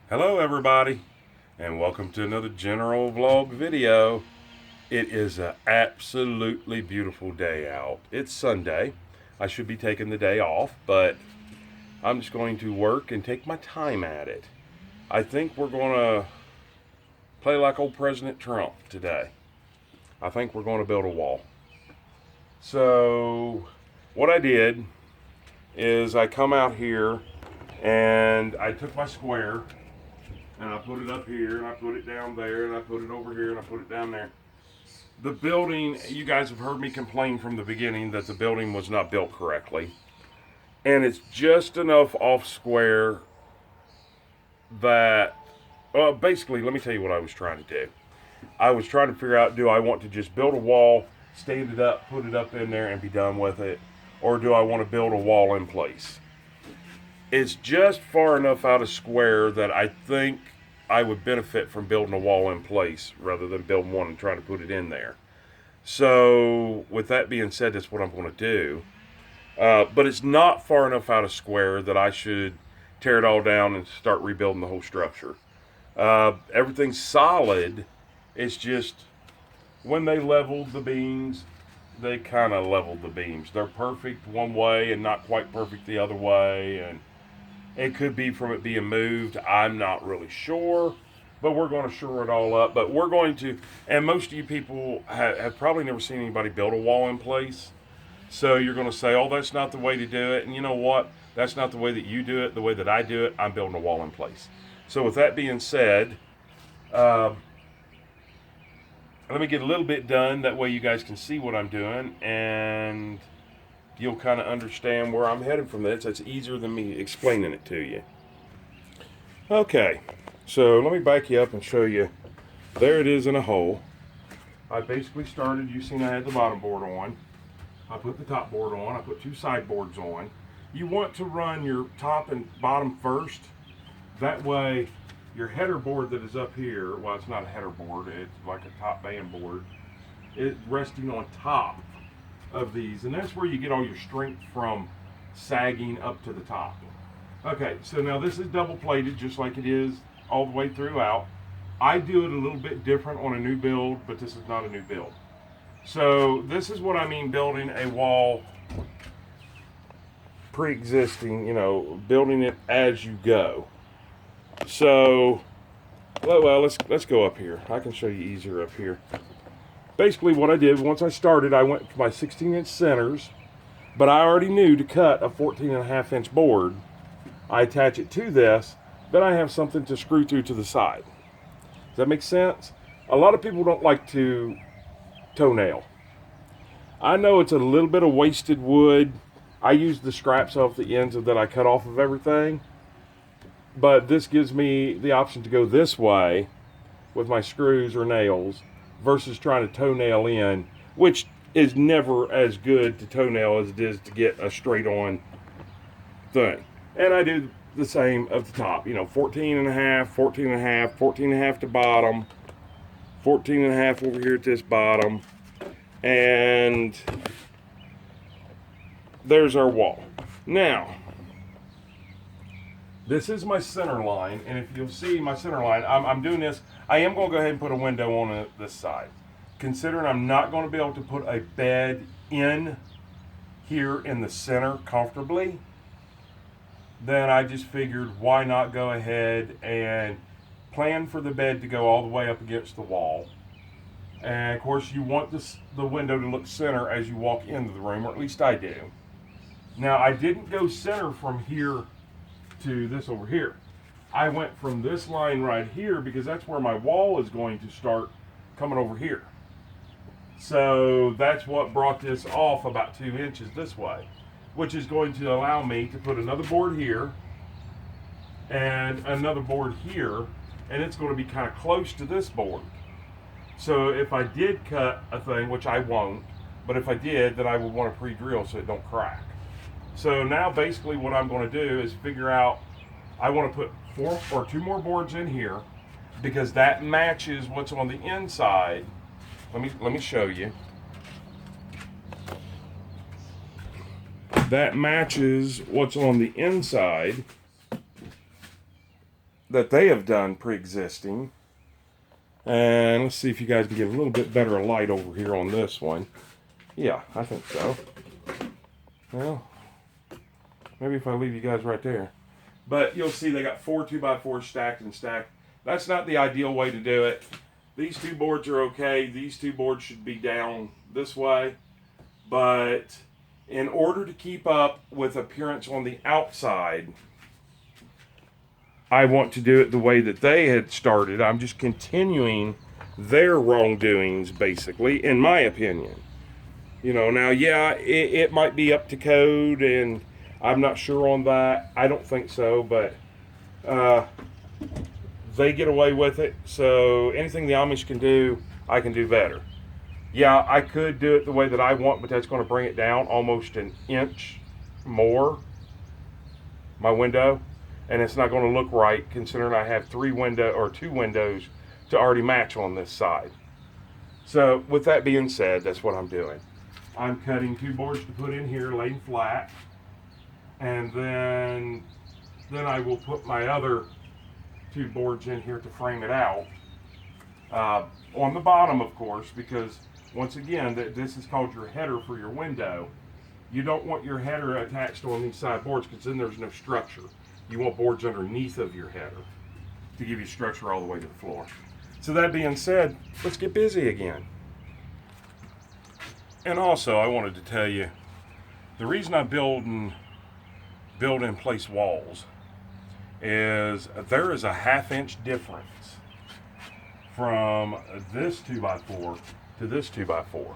Hello everybody, and welcome to another general vlog video. It is an absolutely beautiful day out. It's Sunday. I should be taking the day off, but I'm just going to work and take my time at it. I think we're going to play like old President Trump today. I think we're going to build a wall. So what I did is I come out here and I took my square and I put it up here, and I put it down there, and I put it over here, and I put it down there. The building, you guys have heard me complain from the beginning that the building was not built correctly. And it's just enough off square that, well, basically, let me tell you what I was trying to do. I was trying to figure out, do I want to just build a wall, stand it up, put it up in there, and be done with it? Or do I want to build a wall in place? It's just far enough out of square that I think I would benefit from building a wall in place rather than building one and trying to put it in there. So with that being said, that's what I'm going to do. But it's not far enough out of square that I should tear it all down and start rebuilding the whole structure. Everything's solid. It's just when they leveled the beams, they kind of leveled the beams. They're perfect one way and not quite perfect the other way, and it could be from it being moved. I'm not really sure, but we're going to shore it all up. But we're going to, and most of you people have probably never seen anybody build a wall in place. So you're going to say, oh, that's not the way to do it. And you know what? That's not the way that you do it. The way that I do it, I'm building a wall in place. So with that being said, let me get a little bit done. That way you guys can see what I'm doing, and you'll kind of understand where I'm headed from this. It's easier than me explaining it to you. Okay, so let me back you up and show you. There it is in a hole. I basically started, you seen I had the bottom board on. I put the top board on. I put two side boards on. You want to run your top and bottom first. That way your header board that is up here, well, it's not a header board, it's like a top band board, it's resting on top of these, and that's where you get all your strength from sagging up to the top. Okay, so now this is double plated just like it is all the way throughout. I do it a little bit different on a new build, but this is not a new build. So this is what I mean building a wall pre-existing, building it as you go. So, well, let's go up here. I can show you easier up here. Basically what I did, once I started, I went to my 16-inch centers, but I already knew to cut a 14.5-inch board. I attach it to this, then I have something to screw through to the side. Does that make sense? A lot of people don't like to toenail. I know it's a little bit of wasted wood. I use the scraps off the ends that I cut off of everything, but this gives me the option to go this way with my screws or nails versus trying to toenail in, which is never as good to toenail as it is to get a straight on thing. And I do the same of the top, 14 and a half, 14 and a half, 14 and a half to bottom, 14 and a half over here at this bottom, and there's our wall. Now, this is my center line, and if you'll see my center line, I'm doing this. I am going to go ahead and put a window on this side. Considering I'm not going to be able to put a bed in here in the center comfortably, then I just figured why not go ahead and plan for the bed to go all the way up against the wall. And of course you want the window to look center as you walk into the room, or at least I do. Now I didn't go center from here to this over here. I went from this line right here because that's where my wall is going to start coming over here. So that's what brought this off about 2 inches this way, which is going to allow me to put another board here and another board here, and it's going to be kind of close to this board. So if I did cut a thing, which I won't, but if I did, then I would want to pre-drill so it don't crack. So now basically what I'm going to do is figure out, I want to put 4 or 2 more boards in here because that matches what's on the inside. Let me show you. That matches what's on the inside that they have done pre-existing. And let's see if you guys can get a little bit better light over here on this one. Yeah, I think so. Well, maybe if I leave you guys right there. But you'll see they got 4 2x4s stacked and stacked. That's not the ideal way to do it. These 2 boards are okay. These 2 boards should be down this way. But in order to keep up with appearance on the outside, I want to do it the way that they had started. I'm just continuing their wrongdoings, basically, in my opinion. You know, now, yeah, it might be up to code, and I'm not sure on that. I don't think so, but they get away with it. So anything the Amish can do, I can do better. Yeah, I could do it the way that I want, but that's going to bring it down almost an inch more, my window. And it's not going to look right considering I have 2 windows to already match on this side. So with that being said, that's what I'm doing. I'm cutting 2 boards to put in here, laying flat, and then I will put my other 2 boards in here to frame it out. On the bottom, of course, because once again, this is called your header for your window. You don't want your header attached on these side boards because then there's no structure. You want boards underneath of your header to give you structure all the way to the floor. So that being said, let's get busy again. And also, I wanted to tell you, the reason I build in place walls is there is a 1/2 inch difference from this 2x4 to this 2x4.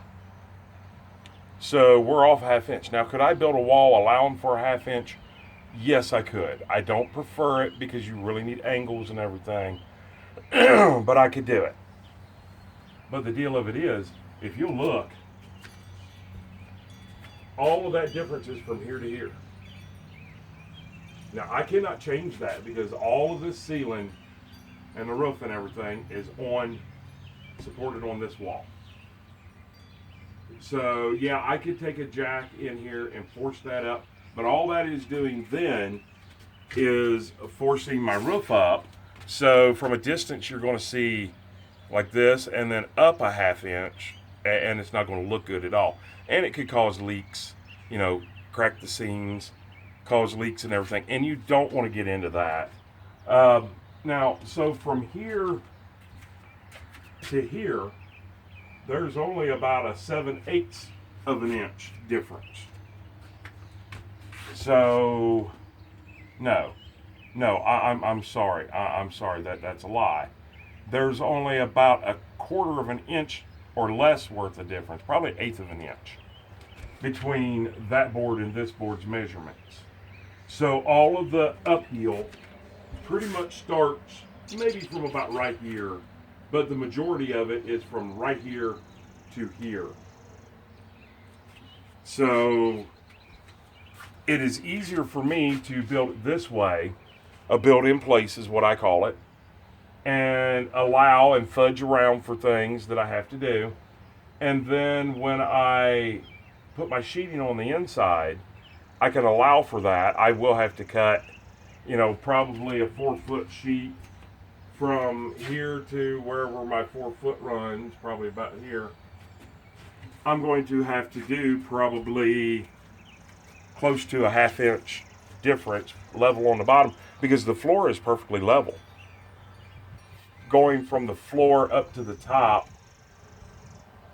So we're off a 1/2 inch. Now, could I build a wall allowing for a 1/2 inch? Yes, I could. I don't prefer it because you really need angles and everything, but I could do it. But the deal of it is, if you look, all of that difference is from here to here. Now, I cannot change that because all of this ceiling and the roof and everything is supported on this wall. So, yeah, I could take a jack in here and force that up. But all that is doing then is forcing my roof up. So from a distance, you're going to see like this and then up a 1/2 inch, and it's not going to look good at all. And it could cause leaks, you know, crack the seams, cause leaks and everything. And you don't want to get into that. Now, so from here to here, there's only about a 7/8 of an inch difference. So, I'm sorry. I'm sorry that's a lie. There's only about a 1/4 of an inch or less worth of difference, probably 1/8 of an inch, between that board and this board's measurements. So all of the uphill pretty much starts maybe from about right here, but the majority of it is from right here to here. So it is easier for me to build it this way, a built-in place is what I call it, and allow and fudge around for things that I have to do. And then when I put my sheeting on the inside, I can allow for that. I will have to cut, probably a 4-foot sheet from here to wherever my 4-foot runs, probably about here. I'm going to have to do probably close to a 1/2 inch difference level on the bottom because the floor is perfectly level. Going from the floor up to the top,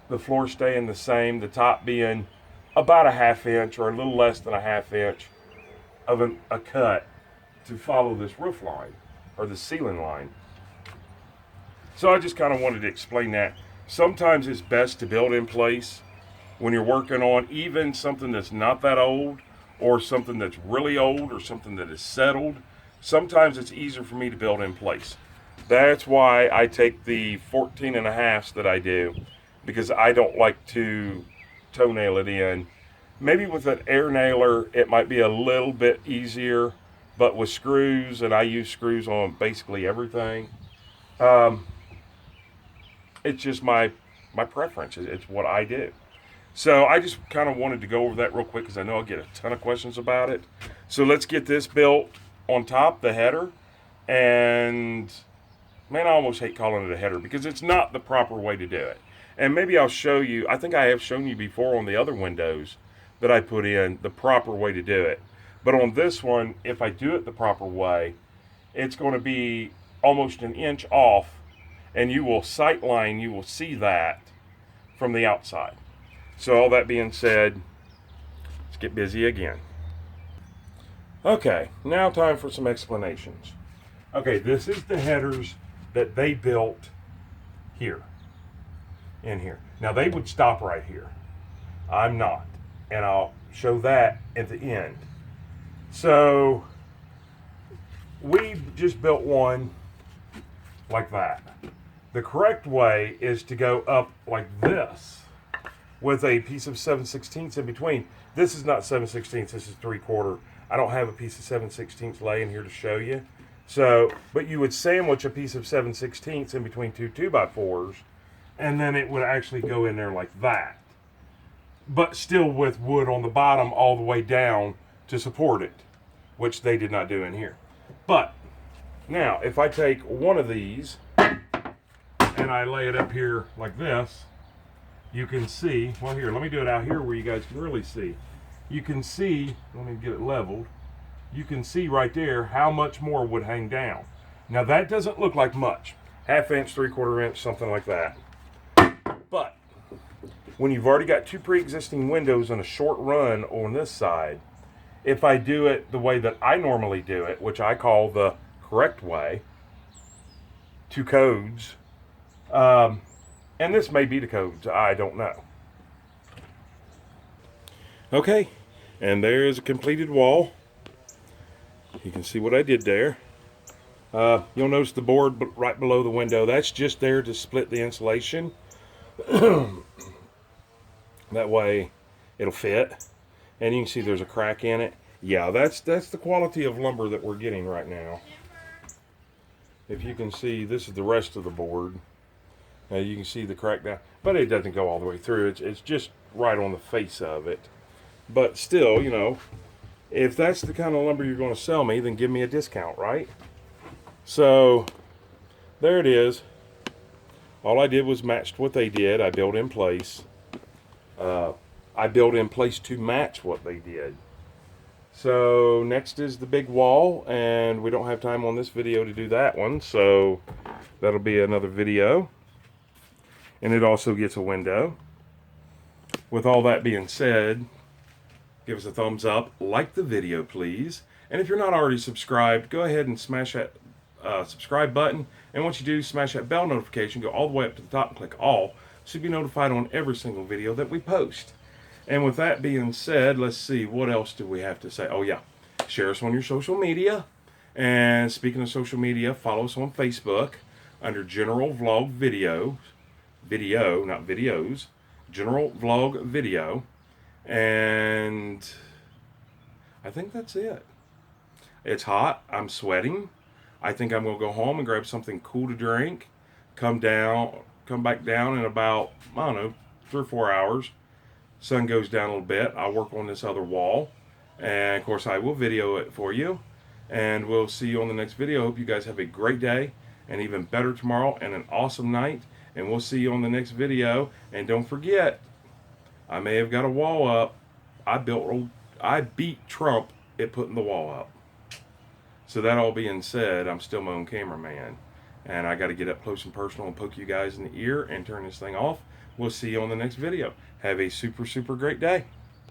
the floor staying the same, the top being about a 1/2 inch or a little less than a 1/2 inch of a cut to follow this roof line or the ceiling line. So I just kind of wanted to explain that. Sometimes it's best to build in place when you're working on even something that's not that old or something that's really old or something that is settled. Sometimes it's easier for me to build in place. That's why I take the 14.5s that I do, because I don't like to toenail it in. Maybe with an air nailer it might be a little bit easier, but with screws, and I use screws on basically everything, it's just my preference. It's what I do. So I just kind of wanted to go over that real quick because I know I'll get a ton of questions about it. So let's get this built on top, the header, And man, I almost hate calling it a header because it's not the proper way to do it. And maybe I'll show you, I think I have shown you before on the other windows that I put in the proper way to do it. But on this one, if I do it the proper way, it's going to be almost an inch off, and you will sight line, you will see that from the outside. So all that being said, let's get busy again. Okay, now time for some explanations. Okay, this is the headers that they built here, in here. Now they would stop right here. I'm not, and I'll show that at the end. So we just built one like that. The correct way is to go up like this with a piece of 7/16 in between. This is not 7/16, this is 3/4. I don't have a piece of 7/16 laying here to show you. So, but you would sandwich a piece of 7/16 in between two 2x4s, and then it would actually go in there like that. But still with wood on the bottom all the way down to support it, which they did not do in here. But now, if I take one of these and I lay it up here like this, you can see, well here, let me do it out here where you guys can really see. You can see, let me get it leveled, you can see right there how much more would hang down. Now that doesn't look like much, 1/2 inch, 3/4 inch, something like that. But when you've already got two pre-existing windows on a short run on this side, if I do it the way that I normally do it, which I call the correct way, to codes, and this may be the codes, I don't know. Okay, and there is a completed wall. You can see what I did there. You'll notice the board right below the window. That's just there to split the insulation. That way it'll fit. And you can see there's a crack in it. Yeah, that's the quality of lumber that we're getting right now. If you can see, this is the rest of the board. You can see the crack down, but it doesn't go all the way through. It's just right on the face of it. But still, you know, if that's the kind of lumber you're going to sell me, then give me a discount, right? So there it is. All I did was matched what they did. I built in place. I built in place to match what they did. So next is the big wall, and we don't have time on this video to do that one, so that'll be another video. And it also gets a window. With all that being said, give us a thumbs up, like the video please, and if you're not already subscribed, go ahead and smash that subscribe button, and once you do, smash that bell notification, go all the way up to the top and click all, so you'll be notified on every single video that we post. And with that being said, let's see, what else do we have to say? Oh yeah, share us on your social media, and speaking of social media, follow us on Facebook under General Vlog Video, not videos, General Vlog Video. And I think that's it. It's hot. I'm sweating. I think I'm going to go home and grab something cool to drink. Come back down in about, I don't know, 3 or 4 hours. Sun goes down a little bit. I'll work on this other wall. And of course I will video it for you. And we'll see you on the next video. Hope you guys have a great day and even better tomorrow and an awesome night. And we'll see you on the next video. And don't forget, I may have got a wall up. I beat Trump at putting the wall up. So that all being said, I'm still my own cameraman. And I got to get up close and personal and poke you guys in the ear and turn this thing off. We'll see you on the next video. Have a super, super great day.